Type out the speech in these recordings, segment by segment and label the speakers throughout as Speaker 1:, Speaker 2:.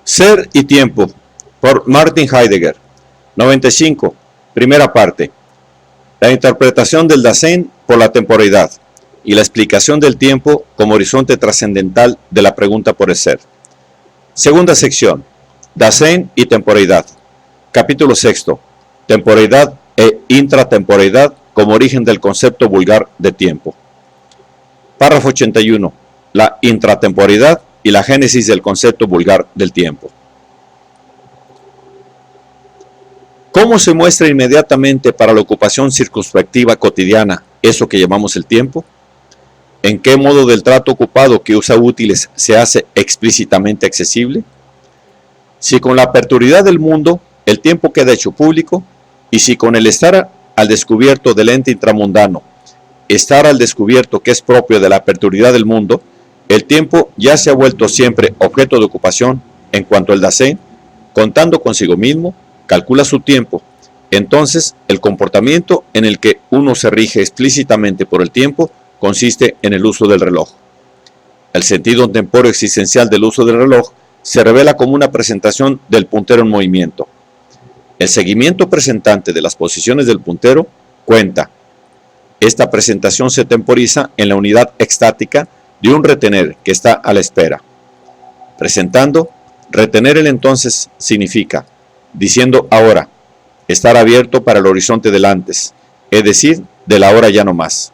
Speaker 1: Ser y tiempo, por Martin Heidegger. 95. Primera parte. La interpretación del Dasein por la temporalidad y la explicación del tiempo como horizonte trascendental de la pregunta por el ser. Segunda sección. Dasein y temporalidad. Capítulo 6. Temporalidad e intratemporalidad como origen del concepto vulgar de tiempo. Párrafo 81. La intratemporalidad y la génesis del concepto vulgar del tiempo. ¿Cómo se muestra inmediatamente para la ocupación circunspectiva cotidiana eso que llamamos el tiempo? ¿En qué modo del trato ocupado que usa útiles se hace explícitamente accesible? Si con la perpetuidad del mundo el tiempo queda hecho público, y si con el estar al descubierto del ente intramundano, estar al descubierto que es propio de la perpetuidad del mundo, el tiempo ya se ha vuelto siempre objeto de ocupación en cuanto el Dasein, contando consigo mismo, calcula su tiempo. Entonces, el comportamiento en el que uno se rige explícitamente por el tiempo consiste en el uso del reloj. El sentido tempóreo existencial del uso del reloj se revela como una presentación del puntero en movimiento. El seguimiento presentante de las posiciones del puntero cuenta. Esta presentación se temporiza en la unidad extática de un retener que está a la espera. Presentando, retener el entonces significa, diciendo ahora, estar abierto para el horizonte del antes, es decir, de la hora ya no más.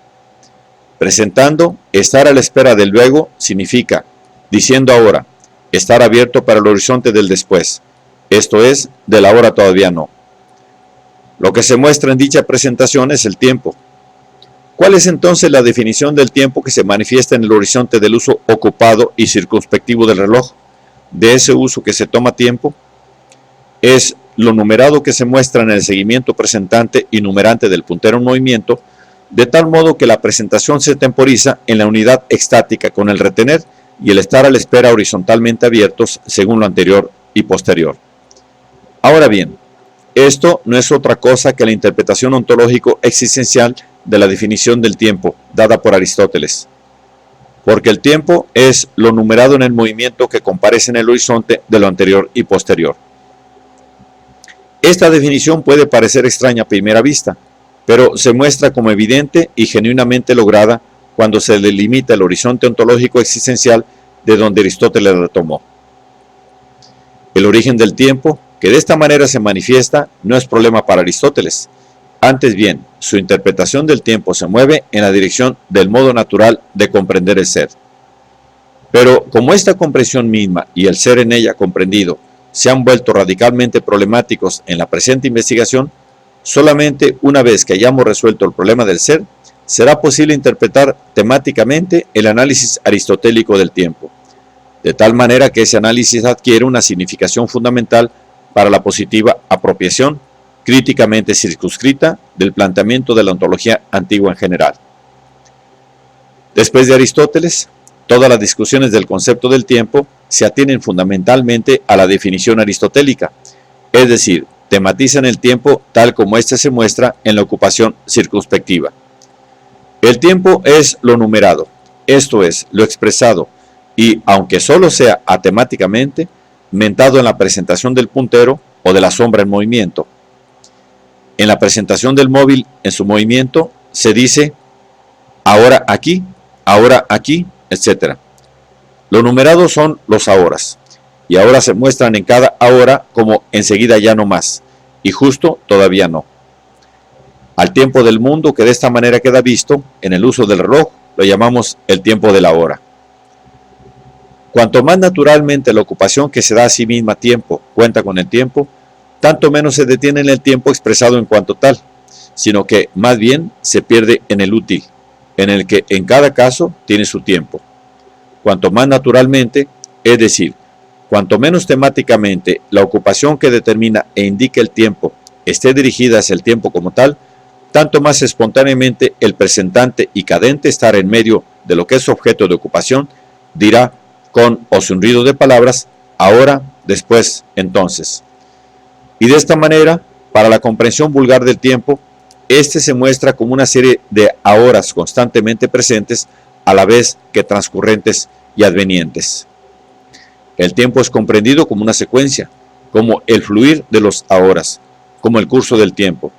Speaker 1: Presentando, estar a la espera del luego significa, diciendo ahora, estar abierto para el horizonte del después, esto es, de la hora todavía no. Lo que se muestra en dicha presentación es el tiempo. ¿Cuál es entonces la definición del tiempo que se manifiesta en el horizonte del uso ocupado y circunspectivo del reloj? De ese uso que se toma tiempo, es lo numerado que se muestra en el seguimiento presentante y numerante del puntero en movimiento, de tal modo que la presentación se temporiza en la unidad extática con el retener y el estar a la espera horizontalmente abiertos según lo anterior y posterior. Ahora bien, esto no es otra cosa que la interpretación ontológico-existencial de la definición del tiempo, dada por Aristóteles. Porque el tiempo es lo numerado en el movimiento que comparece en el horizonte de lo anterior y posterior. Esta definición puede parecer extraña a primera vista, pero se muestra como evidente y genuinamente lograda cuando se delimita el horizonte ontológico existencial de donde Aristóteles retomó. El origen del tiempo, que de esta manera se manifiesta, no es problema para Aristóteles. Antes bien, su interpretación del tiempo se mueve en la dirección del modo natural de comprender el ser. Pero como esta comprensión misma y el ser en ella comprendido se han vuelto radicalmente problemáticos en la presente investigación, solamente una vez que hayamos resuelto el problema del ser, será posible interpretar temáticamente el análisis aristotélico del tiempo, de tal manera que ese análisis adquiere una significación fundamental para la positiva apropiación críticamente circunscrita del planteamiento de la ontología antigua en general. Después de Aristóteles, todas las discusiones del concepto del tiempo se atienen fundamentalmente a la definición aristotélica, es decir, tematizan el tiempo tal como éste se muestra en la ocupación circunspectiva. El tiempo es lo numerado, esto es, lo expresado, y, aunque solo sea atemáticamente, mentado en la presentación del puntero o de la sombra en movimiento. En la presentación del móvil en su movimiento se dice ahora aquí, etc. Lo numerado son los ahoras, y ahora se muestran en cada ahora como enseguida ya no más, y justo todavía no. Al tiempo del mundo que de esta manera queda visto, en el uso del reloj, lo llamamos el tiempo de la hora. Cuanto más naturalmente la ocupación que se da a sí misma tiempo cuenta con el tiempo, tanto menos se detiene en el tiempo expresado en cuanto tal, sino que más bien se pierde en el útil, en el que en cada caso tiene su tiempo. Cuanto más naturalmente, es decir, cuanto menos temáticamente la ocupación que determina e indica el tiempo esté dirigida hacia el tiempo como tal, tanto más espontáneamente el presentante y cadente estar en medio de lo que es objeto de ocupación dirá con o sin ruido de palabras, ahora, después, entonces. Y de esta manera, para la comprensión vulgar del tiempo, este se muestra como una serie de ahoras constantemente presentes, a la vez que transcurrentes y advenientes. El tiempo es comprendido como una secuencia, como el fluir de los ahoras, como el curso del tiempo.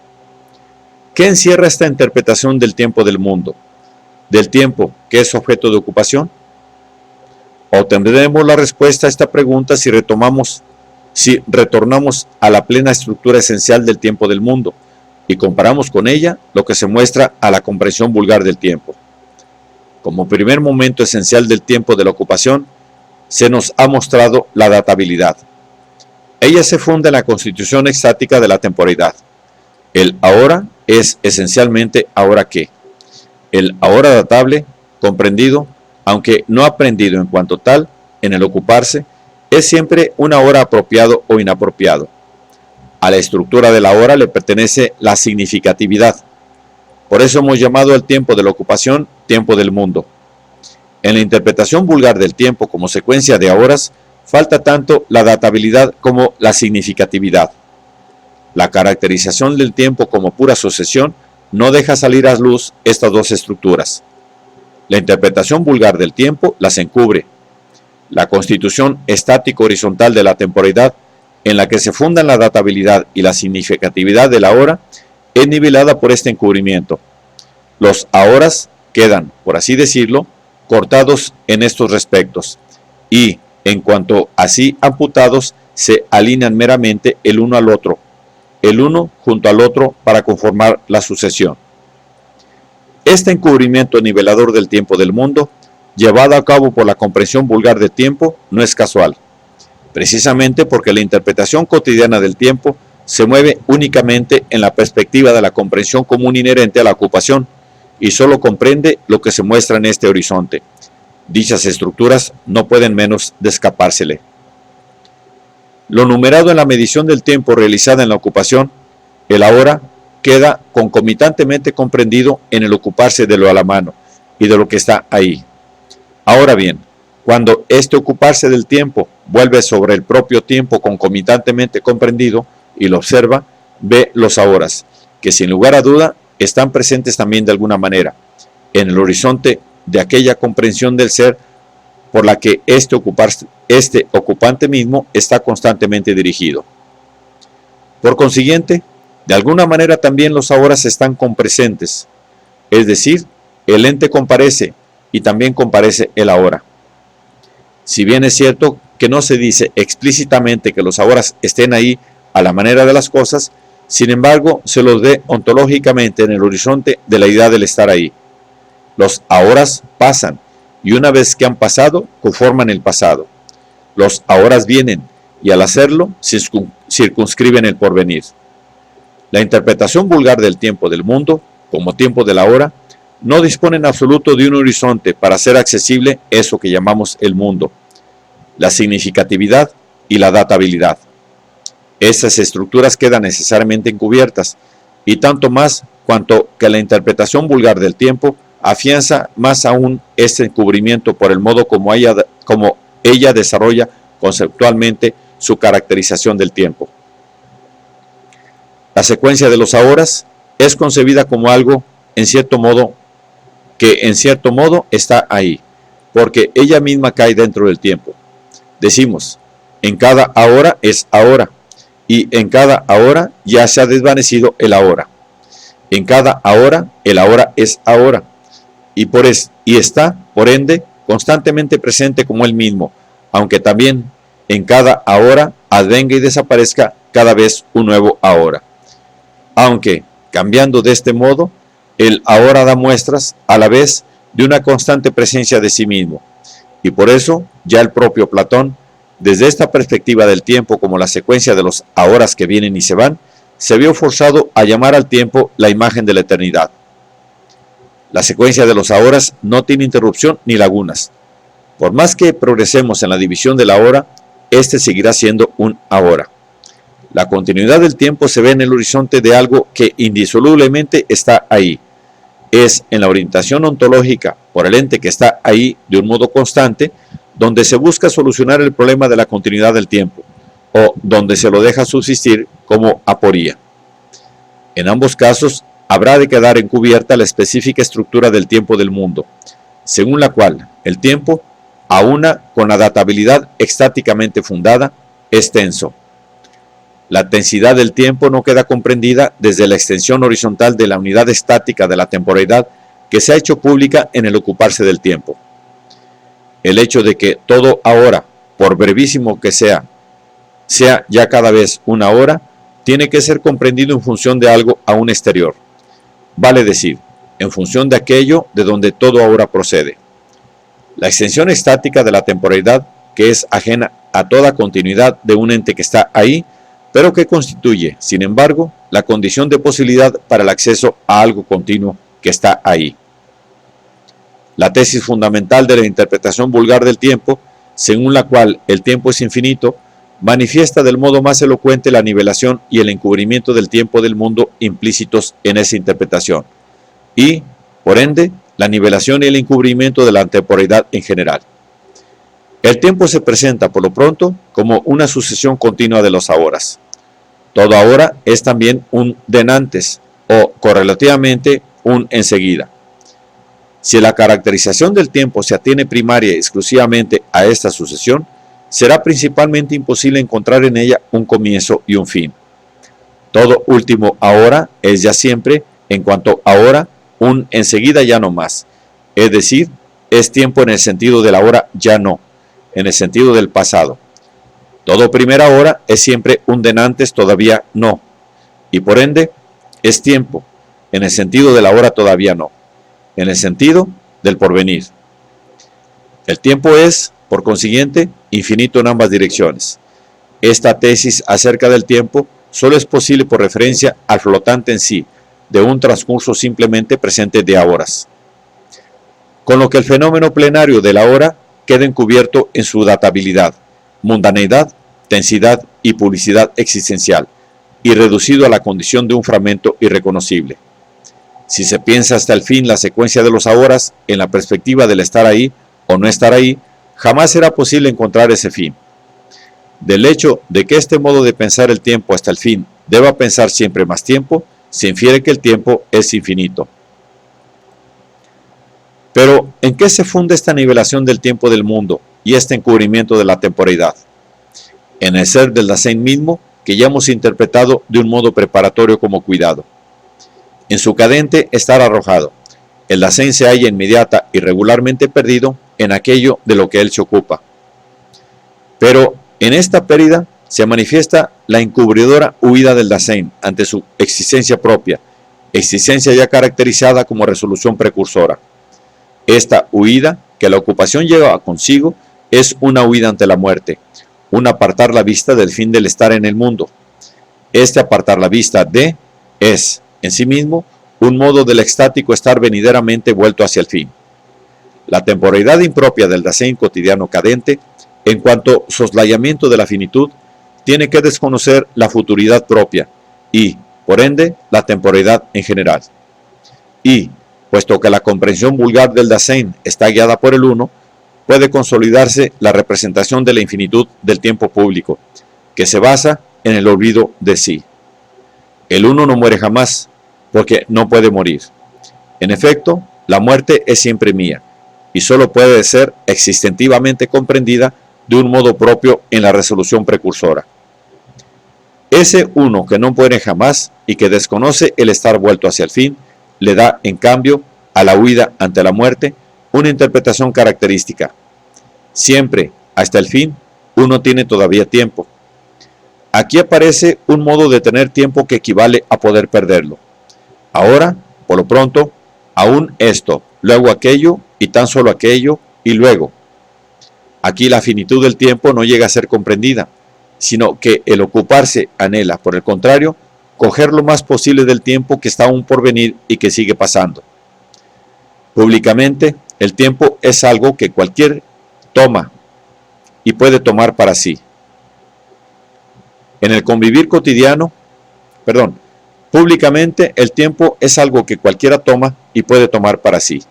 Speaker 1: ¿Qué encierra esta interpretación del tiempo del mundo? ¿Del tiempo que es objeto de ocupación? Obtendremos la respuesta a esta pregunta si retornamos a la plena estructura esencial del tiempo del mundo y comparamos con ella lo que se muestra a la comprensión vulgar del tiempo. Como primer momento esencial del tiempo de la ocupación, se nos ha mostrado la databilidad. Ella se funda en la constitución estática de la temporalidad. El ahora es esencialmente ahora que. El ahora datable, comprendido, aunque no aprendido en cuanto tal, en el ocuparse, es siempre un ahora apropiado o inapropiado. A la estructura de la hora le pertenece la significatividad. Por eso hemos llamado al tiempo de la ocupación tiempo del mundo. En la interpretación vulgar del tiempo como secuencia de horas, falta tanto la databilidad como la significatividad. La caracterización del tiempo como pura sucesión no deja salir a luz estas dos estructuras. La interpretación vulgar del tiempo las encubre. La constitución estática horizontal de la temporalidad, en la que se fundan la databilidad y la significatividad de la hora, es nivelada por este encubrimiento. Los ahoras quedan, por así decirlo, cortados en estos respectos, y, en cuanto así amputados, se alinean meramente el uno al otro, el uno junto al otro para conformar la sucesión. Este encubrimiento nivelador del tiempo del mundo, llevado a cabo por la comprensión vulgar del tiempo, no es casual, precisamente porque la interpretación cotidiana del tiempo se mueve únicamente en la perspectiva de la comprensión común inherente a la ocupación, y solo comprende lo que se muestra en este horizonte. Dichas estructuras no pueden menos de escapársele. Lo numerado en la medición del tiempo realizada en la ocupación, el ahora, queda concomitantemente comprendido en el ocuparse de lo a la mano y de lo que está ahí. Ahora bien, cuando este ocuparse del tiempo vuelve sobre el propio tiempo concomitantemente comprendido y lo observa, ve los ahoras, que sin lugar a duda están presentes también de alguna manera en el horizonte de aquella comprensión del ser por la que este ocupante mismo está constantemente dirigido. Por consiguiente, de alguna manera también los ahoras están compresentes, es decir, el ente comparece y también comparece el ahora. Si bien es cierto que no se dice explícitamente que los ahoras estén ahí a la manera de las cosas, sin embargo, se los ve ontológicamente en el horizonte de la idea del estar ahí. Los ahoras pasan, y una vez que han pasado, conforman el pasado. Los ahoras vienen, y al hacerlo, circunscriben el porvenir. La interpretación vulgar del tiempo del mundo, como tiempo de la hora, no dispone en absoluto de un horizonte para hacer accesible eso que llamamos el mundo, la significatividad y la databilidad. Estas estructuras quedan necesariamente encubiertas, y tanto más cuanto que la interpretación vulgar del tiempo afianza más aún este encubrimiento por el modo como ella desarrolla conceptualmente su caracterización del tiempo. La secuencia de los ahoras es concebida como algo, en cierto modo está ahí, porque ella misma cae dentro del tiempo. Decimos, en cada ahora es ahora, y en cada ahora ya se ha desvanecido el ahora. En cada ahora, el ahora es ahora, y está, por ende, constantemente presente como él mismo, aunque también en cada ahora advenga y desaparezca cada vez un nuevo ahora. Aunque, cambiando de este modo, el ahora da muestras a la vez de una constante presencia de sí mismo, y por eso ya el propio Platón, desde esta perspectiva del tiempo como la secuencia de los ahoras que vienen y se van, se vio forzado a llamar al tiempo la imagen de la eternidad. La secuencia de los ahoras no tiene interrupción ni lagunas. Por más que progresemos en la división de la hora, este seguirá siendo un ahora. La continuidad del tiempo se ve en el horizonte de algo que indisolublemente está ahí. Es en la orientación ontológica por el ente que está ahí de un modo constante, donde se busca solucionar el problema de la continuidad del tiempo, o donde se lo deja subsistir como aporía. En ambos casos, habrá de quedar encubierta la específica estructura del tiempo del mundo, según la cual el tiempo, a una con la databilidad estáticamente fundada, es tenso. La tensidad del tiempo no queda comprendida desde la extensión horizontal de la unidad estática de la temporalidad que se ha hecho pública en el ocuparse del tiempo. El hecho de que todo ahora, por brevísimo que sea ya cada vez una hora, tiene que ser comprendido en función de algo aún exterior. Vale decir, en función de aquello de donde todo ahora procede. La extensión estática de la temporalidad, que es ajena a toda continuidad de un ente que está ahí, pero que constituye, sin embargo, la condición de posibilidad para el acceso a algo continuo que está ahí. La tesis fundamental de la interpretación vulgar del tiempo, según la cual el tiempo es infinito, manifiesta del modo más elocuente la nivelación y el encubrimiento del tiempo del mundo implícitos en esa interpretación, y, por ende, la nivelación y el encubrimiento de la temporalidad en general. El tiempo se presenta, por lo pronto, como una sucesión continua de los ahoras. Todo ahora es también un denantes, o correlativamente un enseguida. Si la caracterización del tiempo se atiene primaria y exclusivamente a esta sucesión, será principalmente imposible encontrar en ella un comienzo y un fin. Todo último ahora es ya siempre, en cuanto ahora, un enseguida ya no más, es decir, es tiempo en el sentido del ahora ya no, en el sentido del pasado. Todo primera hora es siempre un denantes todavía no, y por ende es tiempo, en el sentido del ahora todavía no, en el sentido del porvenir. El tiempo es, por consiguiente, infinito en ambas direcciones. Esta tesis acerca del tiempo solo es posible por referencia al flotante en sí, de un transcurso simplemente presente de ahoras. Con lo que el fenómeno plenario de la hora queda encubierto en su databilidad, mundaneidad, tensidad y publicidad existencial, y reducido a la condición de un fragmento irreconocible. Si se piensa hasta el fin la secuencia de los ahoras en la perspectiva del estar ahí o no estar ahí, jamás será posible encontrar ese fin. Del hecho de que este modo de pensar el tiempo hasta el fin deba pensar siempre más tiempo, se infiere que el tiempo es infinito. Pero, ¿en qué se funde esta nivelación del tiempo del mundo y este encubrimiento de la temporalidad? En el ser del Dasein mismo, que ya hemos interpretado de un modo preparatorio como cuidado. En su cadente estar arrojado, el Dasein se halla inmediata y regularmente perdido en aquello de lo que él se ocupa. Pero en esta pérdida se manifiesta la encubridora huida del Dasein ante su existencia propia, existencia ya caracterizada como resolución precursora. Esta huida que la ocupación lleva consigo es una huida ante la muerte, un apartar la vista del fin del estar en el mundo. Este apartar la vista de es, en sí mismo, un modo del extático estar venideramente vuelto hacia el fin. La temporalidad impropia del Dasein cotidiano cadente, en cuanto soslayamiento de la finitud, tiene que desconocer la futuridad propia y, por ende, la temporalidad en general. Y, puesto que la comprensión vulgar del Dasein está guiada por el uno, puede consolidarse la representación de la infinitud del tiempo público, que se basa en el olvido de sí. El uno no muere jamás, porque no puede morir. En efecto, la muerte es siempre mía, y solo puede ser existentivamente comprendida de un modo propio en la resolución precursora. Ese uno que no muere jamás y que desconoce el estar vuelto hacia el fin, le da, en cambio, a la huida ante la muerte, una interpretación característica. Siempre, hasta el fin, uno tiene todavía tiempo. Aquí aparece un modo de tener tiempo que equivale a poder perderlo. Ahora, por lo pronto, aún esto, luego aquello, y tan solo aquello, y luego. Aquí la finitud del tiempo no llega a ser comprendida, sino que el ocuparse anhela, por el contrario, coger lo más posible del tiempo que está aún por venir y que sigue pasando. Públicamente, el tiempo es algo que cualquier toma y puede tomar para sí. En el convivir cotidiano, públicamente el tiempo es algo que cualquiera toma y puede tomar para sí.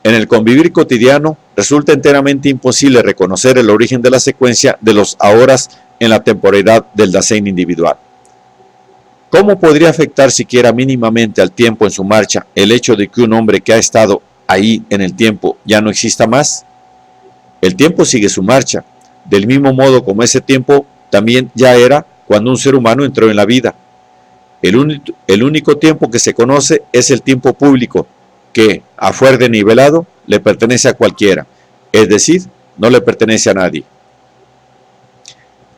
Speaker 1: En el convivir cotidiano resulta enteramente imposible reconocer el origen de la secuencia de los ahoras en la temporalidad del Dasein individual. ¿Cómo podría afectar siquiera mínimamente al tiempo en su marcha el hecho de que un hombre que ha estado ahí en el tiempo ya no exista más? El tiempo sigue su marcha, del mismo modo como ese tiempo también ya era cuando un ser humano entró en la vida. El único tiempo que se conoce es el tiempo público, que, a fuer de nivelado, le pertenece a cualquiera, es decir, no le pertenece a nadie.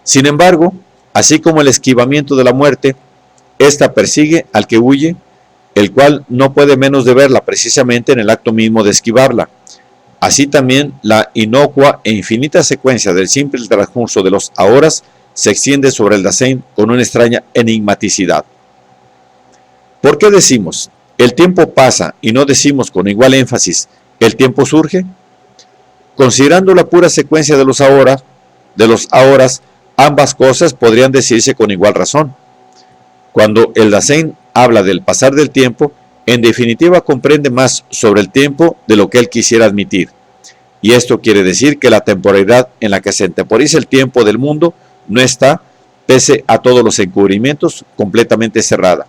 Speaker 1: Sin embargo, así como el esquivamiento de la muerte, ésta persigue al que huye, el cual no puede menos de verla precisamente en el acto mismo de esquivarla. Así también la inocua e infinita secuencia del simple transcurso de los ahoras se extiende sobre el Dasein con una extraña enigmaticidad. ¿Por qué decimos el tiempo pasa y no decimos con igual énfasis el tiempo surge? Considerando la pura secuencia de los ahoras, ambas cosas podrían decirse con igual razón. Cuando el Dasein habla del pasar del tiempo, en definitiva comprende más sobre el tiempo de lo que él quisiera admitir. Y esto quiere decir que la temporalidad en la que se temporiza el tiempo del mundo no está, pese a todos los encubrimientos, completamente cerrada.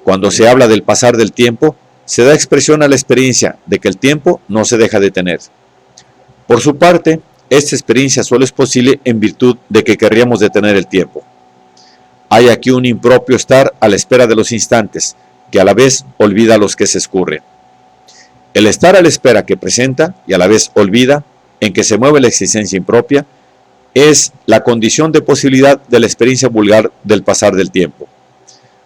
Speaker 1: Cuando se habla del pasar del tiempo, se da expresión a la experiencia de que el tiempo no se deja detener. Por su parte, esta experiencia solo es posible en virtud de que querríamos detener el tiempo. Hay aquí un impropio estar a la espera de los instantes, que a la vez olvida los que se escurren. El estar a la espera que presenta y a la vez olvida, en que se mueve la existencia impropia, es la condición de posibilidad de la experiencia vulgar del pasar del tiempo.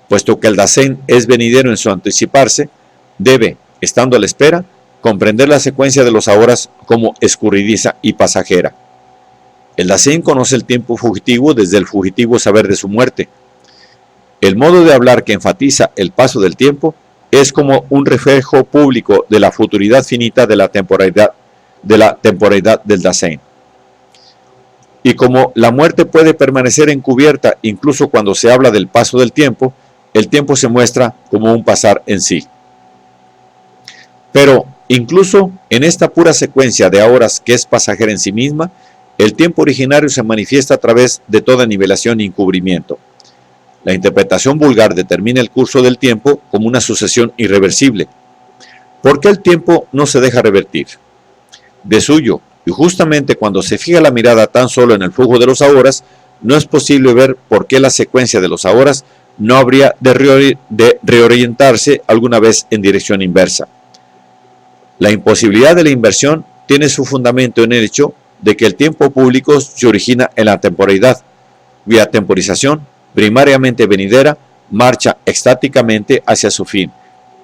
Speaker 1: Puesto que el Dasein es venidero en su anticiparse, debe, estando a la espera, comprender la secuencia de los ahoras como escurridiza y pasajera. El Dasein conoce el tiempo fugitivo desde el fugitivo saber de su muerte. El modo de hablar que enfatiza el paso del tiempo es como un reflejo público de la futuridad finita de la temporalidad del Dasein. Y como la muerte puede permanecer encubierta incluso cuando se habla del paso del tiempo, el tiempo se muestra como un pasar en sí. Pero incluso en esta pura secuencia de ahoras que es pasajera en sí misma, el tiempo originario se manifiesta a través de toda nivelación y encubrimiento. La interpretación vulgar determina el curso del tiempo como una sucesión irreversible. ¿Por qué el tiempo no se deja revertir? De suyo, y justamente cuando se fija la mirada tan solo en el flujo de los ahoras, no es posible ver por qué la secuencia de los ahoras no habría de reorientarse alguna vez en dirección inversa. La imposibilidad de la inversión tiene su fundamento en el hecho de que el tiempo público se origina en la temporalidad, cuya temporización, primariamente venidera, marcha extáticamente hacia su fin,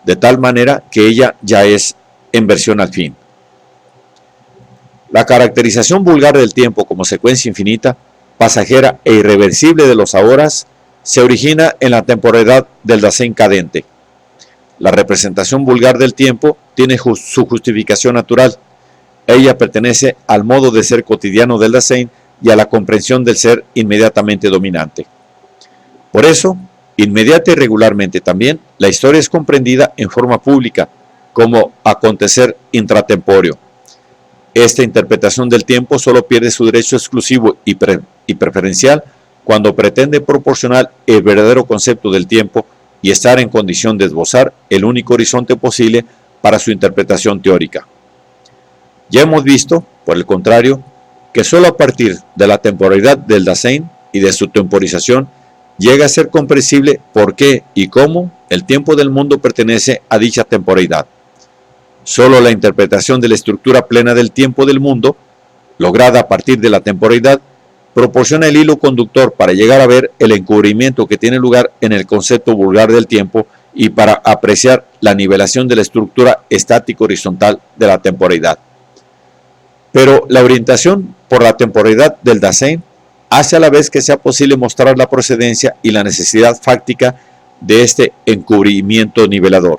Speaker 1: de tal manera que ella ya es en versión al fin. La caracterización vulgar del tiempo como secuencia infinita, pasajera e irreversible de los ahoras se origina en la temporalidad del Dasein cadente. La representación vulgar del tiempo tiene su justificación natural. Ella pertenece al modo de ser cotidiano del Dasein y a la comprensión del ser inmediatamente dominante. Por eso, inmediata y regularmente también, la historia es comprendida en forma pública como acontecer intratempóreo. Esta interpretación del tiempo solo pierde su derecho exclusivo y preferencial cuando pretende proporcionar el verdadero concepto del tiempo y estar en condición de esbozar el único horizonte posible para su interpretación teórica. Ya hemos visto, por el contrario, que solo a partir de la temporalidad del Dasein y de su temporización llega a ser comprensible por qué y cómo el tiempo del mundo pertenece a dicha temporalidad. Solo la interpretación de la estructura plena del tiempo del mundo, lograda a partir de la temporalidad, proporciona el hilo conductor para llegar a ver el encubrimiento que tiene lugar en el concepto vulgar del tiempo y para apreciar la nivelación de la estructura estático-horizontal de la temporalidad. Pero la orientación por la temporalidad del Dasein hace a la vez que sea posible mostrar la procedencia y la necesidad fáctica de este encubrimiento nivelador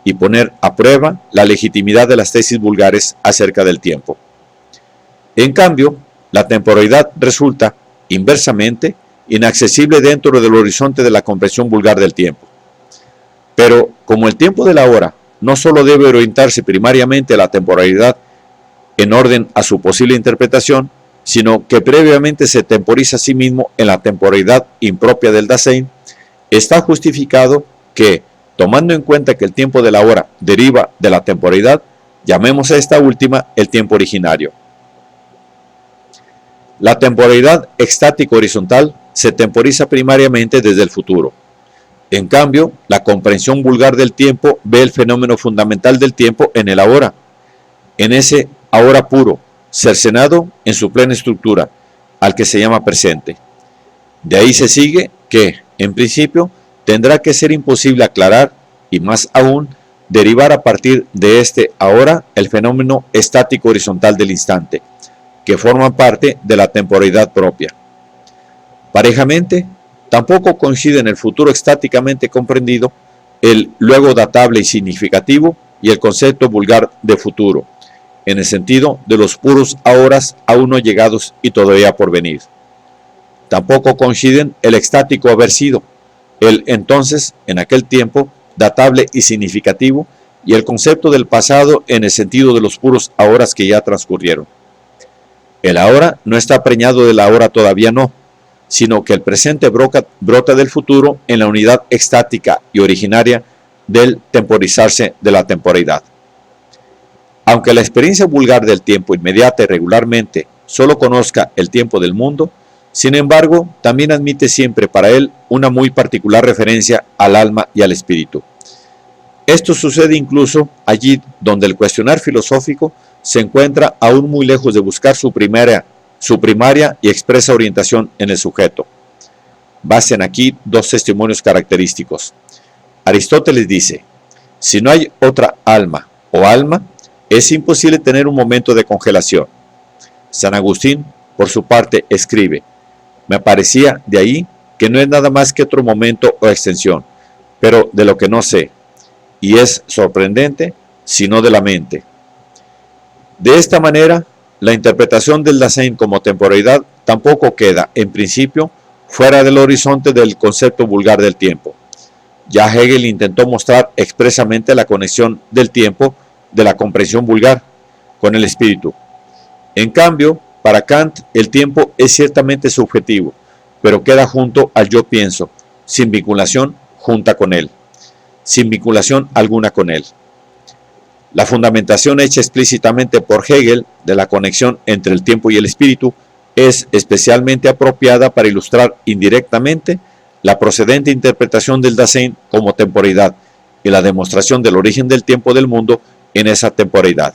Speaker 1: y poner a prueba la legitimidad de las tesis vulgares acerca del tiempo. En cambio, la temporalidad resulta, inversamente, inaccesible dentro del horizonte de la comprensión vulgar del tiempo. Pero, como el tiempo de la hora no solo debe orientarse primariamente a la temporalidad en orden a su posible interpretación, sino que previamente se temporiza a sí mismo en la temporalidad impropia del Dasein, está justificado que, tomando en cuenta que el tiempo de la hora deriva de la temporalidad, llamemos a esta última el tiempo originario. La temporalidad estática horizontal se temporiza primariamente desde el futuro. En cambio, la comprensión vulgar del tiempo ve el fenómeno fundamental del tiempo en el ahora, en ese ahora puro, cercenado en su plena estructura, al que se llama presente. De ahí se sigue que, en principio, tendrá que ser imposible aclarar y más aún derivar a partir de este ahora el fenómeno estático horizontal del instante, que forman parte de la temporalidad propia. Parejamente, tampoco coincide en el futuro estáticamente comprendido el luego datable y significativo y el concepto vulgar de futuro, en el sentido de los puros ahoras aún no llegados y todavía por venir. Tampoco coinciden el estático haber sido, el entonces, en aquel tiempo, datable y significativo, y el concepto del pasado en el sentido de los puros ahoras que ya transcurrieron. El ahora no está preñado del ahora todavía no, sino que el presente brota del futuro en la unidad estática y originaria del temporizarse de la temporalidad. Aunque la experiencia vulgar del tiempo inmediata y regularmente solo conozca el tiempo del mundo, sin embargo, también admite siempre para él una muy particular referencia al alma y al espíritu. Esto sucede incluso allí donde el cuestionar filosófico se encuentra aún muy lejos de buscar su primaria y expresa orientación en el sujeto. Basten aquí dos testimonios característicos. Aristóteles dice: si no hay otra alma o alma, es imposible tener un momento de congelación. San Agustín, por su parte, escribe: me parecía de ahí que no es nada más que otro momento o extensión, pero de lo que no sé, y es sorprendente, sino de la mente. De esta manera, la interpretación del Dasein como temporalidad tampoco queda, en principio, fuera del horizonte del concepto vulgar del tiempo. Ya Hegel intentó mostrar expresamente la conexión del tiempo de la comprensión vulgar con el espíritu. En cambio, para Kant, el tiempo es ciertamente subjetivo, pero queda junto al yo pienso, sin vinculación junta con él, sin vinculación alguna con él. La fundamentación hecha explícitamente por Hegel de la conexión entre el tiempo y el espíritu es especialmente apropiada para ilustrar indirectamente la procedente interpretación del Dasein como temporalidad y la demostración del origen del tiempo del mundo en esa temporalidad.